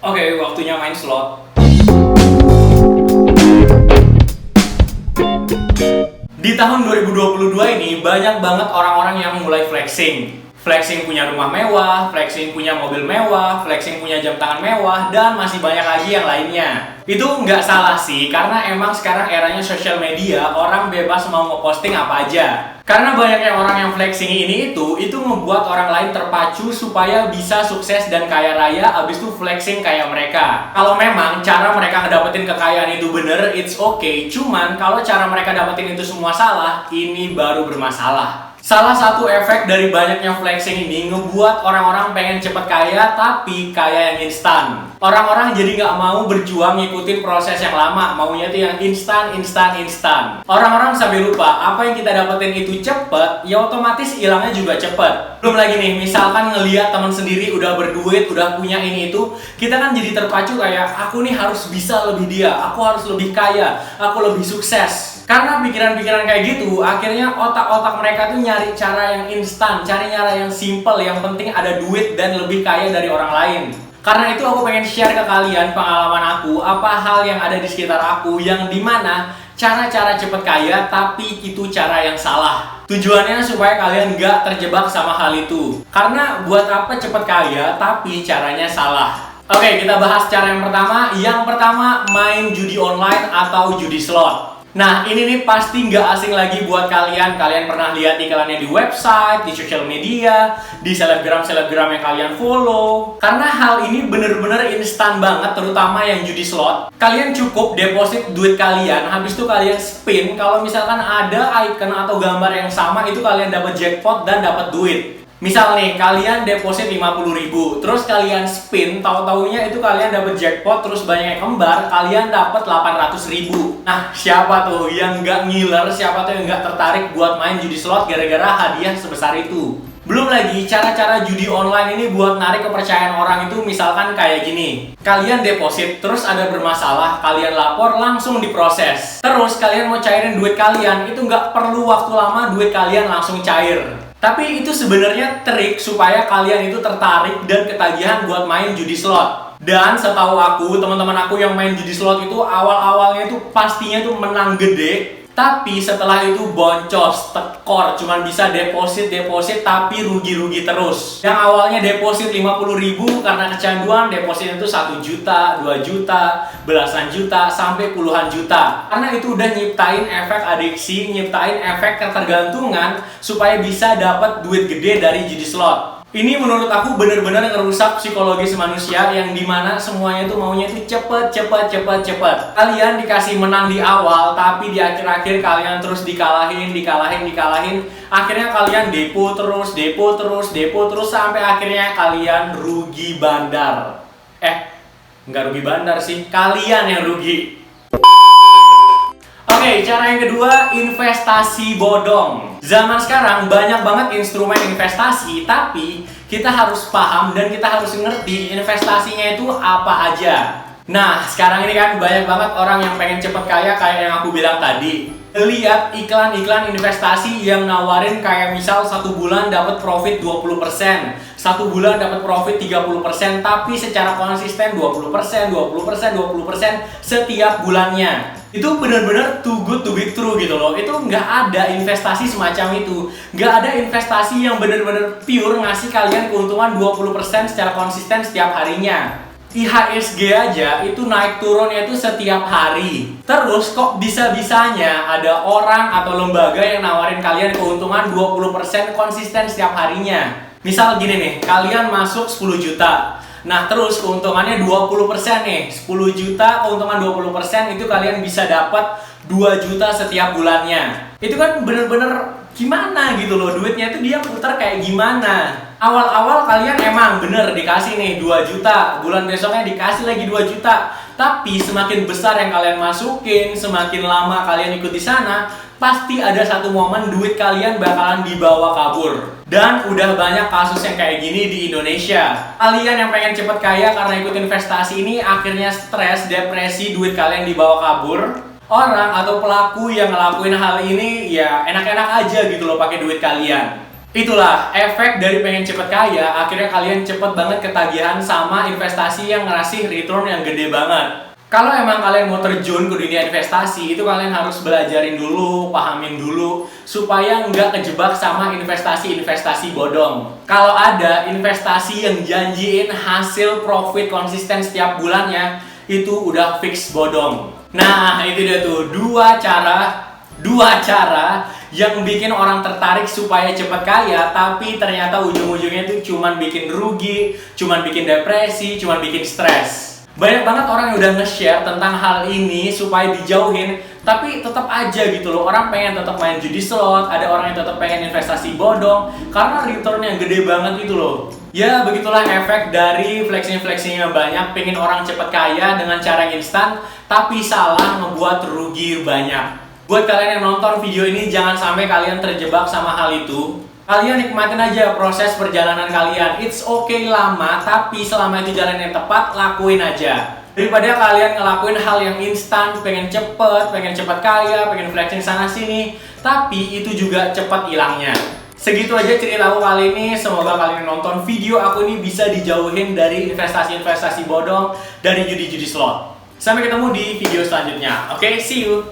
Oke, waktunya main slot. Di tahun 2022 ini banyak banget orang-orang yang mulai flexing. Flexing punya rumah mewah, flexing punya mobil mewah, flexing punya jam tangan mewah, dan masih banyak lagi yang lainnya. Itu nggak salah sih, karena emang sekarang eranya sosial media, orang bebas mau ngeposting apa aja. Karena banyaknya orang yang flexing ini itu membuat orang lain terpacu supaya bisa sukses dan kaya raya, abis itu flexing kayak mereka. Kalau memang cara mereka ngedapetin kekayaan itu bener, it's okay. Cuman kalau cara mereka dapetin itu semua salah, ini baru bermasalah. Salah satu efek dari banyaknya flexing ini ngebuat orang-orang pengen cepet kaya, tapi kaya yang instan. Orang-orang jadi nggak mau berjuang ngikutin proses yang lama, maunya tuh yang instan. Orang-orang sampai lupa apa yang kita dapetin itu cepet, ya otomatis hilangnya juga cepet. Belum lagi nih, misalkan ngeliat teman sendiri udah berduit, udah punya ini itu, kita kan jadi terpacu kayak aku nih harus bisa lebih dia, aku harus lebih kaya, aku lebih sukses. Karena pikiran-pikiran kayak gitu, akhirnya otak-otak mereka tuh nyari cara yang instan, cari cara yang simple, yang penting ada duit dan lebih kaya dari orang lain. Karena itu aku pengen share ke kalian pengalaman aku, apa hal yang ada di sekitar aku, yang dimana cara-cara cepet kaya, tapi itu cara yang salah. Tujuannya supaya kalian nggak terjebak sama hal itu. Karena buat apa cepet kaya, tapi caranya salah. Oke, kita bahas cara yang pertama. Yang pertama, main judi online atau judi slot. Nah, ini nih pasti nggak asing lagi buat kalian. Kalian pernah lihat iklannya di website, di sosial media, di selebgram yang kalian follow. Karena hal ini bener-bener instan banget, terutama yang judi slot. Kalian cukup deposit duit kalian, habis itu kalian spin. Kalau misalkan ada icon atau gambar yang sama, itu kalian dapat jackpot dan dapat duit. Misal nih, kalian deposit 50.000, terus kalian spin, tahu-taunya itu kalian dapat jackpot, terus banyak kembar, kalian dapat 800.000. Nah, siapa tuh yang nggak ngiler, siapa tuh yang nggak tertarik buat main judi slot gara-gara hadiah sebesar itu? Belum lagi, cara-cara judi online ini buat narik kepercayaan orang itu misalkan kayak gini. Kalian deposit, terus ada bermasalah, kalian lapor, langsung diproses. Terus kalian mau cairin duit kalian, itu nggak perlu waktu lama, duit kalian langsung cair. Tapi itu sebenarnya trik supaya kalian itu tertarik dan ketagihan buat main judi slot. Dan setahu aku, teman-teman aku yang main judi slot itu awal-awalnya itu pastinya tuh menang gede. Tapi setelah itu boncos, tekor, cuman bisa deposit tapi rugi-rugi terus. Yang awalnya deposit 50.000 karena kecanduan, deposit itu 1 juta, 2 juta, belasan juta, sampai puluhan juta. Karena itu udah nyiptain efek adiksi, nyiptain efek ketergantungan supaya bisa dapat duit gede dari judi slot. Ini menurut aku bener-bener ngerusak psikologis manusia yang dimana semuanya tuh maunya tuh cepet. Kalian dikasih menang di awal, tapi di akhir-akhir kalian terus dikalahin. Akhirnya kalian depo terus sampai akhirnya kalian rugi bandar. Nggak rugi bandar sih, kalian yang rugi. Oke, cara yang kedua, investasi bodong. Zaman sekarang banyak banget instrumen investasi, tapi kita harus paham dan kita harus ngerti investasinya itu apa aja. Nah, sekarang ini kan banyak banget orang yang pengen cepet kaya kayak yang aku bilang tadi. Lihat iklan-iklan investasi yang nawarin kayak misal 1 bulan dapat profit 20%, 1 bulan dapat profit 30%, tapi secara konsisten 20% setiap bulannya. Itu benar-benar too good to be true gitu loh. Itu nggak ada investasi semacam itu. Nggak ada investasi yang benar-benar pure ngasih kalian keuntungan 20% secara konsisten setiap harinya. IHSG aja itu naik turunnya itu setiap hari. Terus kok bisa-bisanya ada orang atau lembaga yang nawarin kalian keuntungan 20% konsisten setiap harinya. Misal gini nih, kalian masuk 10 juta. Nah, terus keuntungannya 20% nih. 10 juta keuntungan 20% itu kalian bisa dapat 2 juta setiap bulannya. Itu kan bener-bener gimana gitu loh, duitnya itu dia putar kayak gimana. Awal-awal kalian emang bener dikasih nih 2 juta, bulan besoknya dikasih lagi 2 juta. Tapi semakin besar yang kalian masukin, semakin lama kalian ikut di sana, pasti ada satu momen duit kalian bakalan dibawa kabur. Dan udah banyak kasus yang kayak gini di Indonesia. Kalian yang pengen cepet kaya karena ikut investasi ini akhirnya stres, depresi, duit kalian dibawa kabur. Orang atau pelaku yang ngelakuin hal ini ya enak-enak aja gitu loh pakai duit kalian. Itulah efek dari pengen cepet kaya, akhirnya kalian cepet banget ketagihan sama investasi yang ngasih return yang gede banget. Kalau emang kalian mau terjun ke dunia investasi, itu kalian harus belajarin dulu, pahamin dulu, supaya nggak kejebak sama investasi-investasi bodong. Kalau ada investasi yang janjiin hasil profit konsisten setiap bulannya, itu udah fix bodong. Nah, itu dia tuh dua cara yang bikin orang tertarik supaya cepat kaya, tapi ternyata ujung-ujungnya itu cuman bikin rugi, cuman bikin depresi, cuman bikin stres. Banyak banget orang yang udah nge-share tentang hal ini supaya dijauhin, tapi tetap aja gitu loh, orang pengen tetap main judi slot, ada orang yang tetap pengen investasi bodong karena returnnya gede banget gitu loh. Ya begitulah efek dari flexing yang banyak, pengen orang cepet kaya dengan cara instan, tapi salah ngebuat rugi banyak. Buat kalian yang nonton video ini, jangan sampai kalian terjebak sama hal itu. Kalian nikmatin aja proses perjalanan kalian. It's okay lama, tapi selama itu jalan yang tepat, lakuin aja. Daripada kalian ngelakuin hal yang instan, pengen cepet kaya, pengen flexing sana sini, tapi itu juga cepet hilangnya. Segitu aja cerita aku kali ini. Semoga kalian yang nonton video aku ini bisa dijauhin dari investasi-investasi bodong, dari judi-judi slot. Sampai ketemu di video selanjutnya. Oke, see you!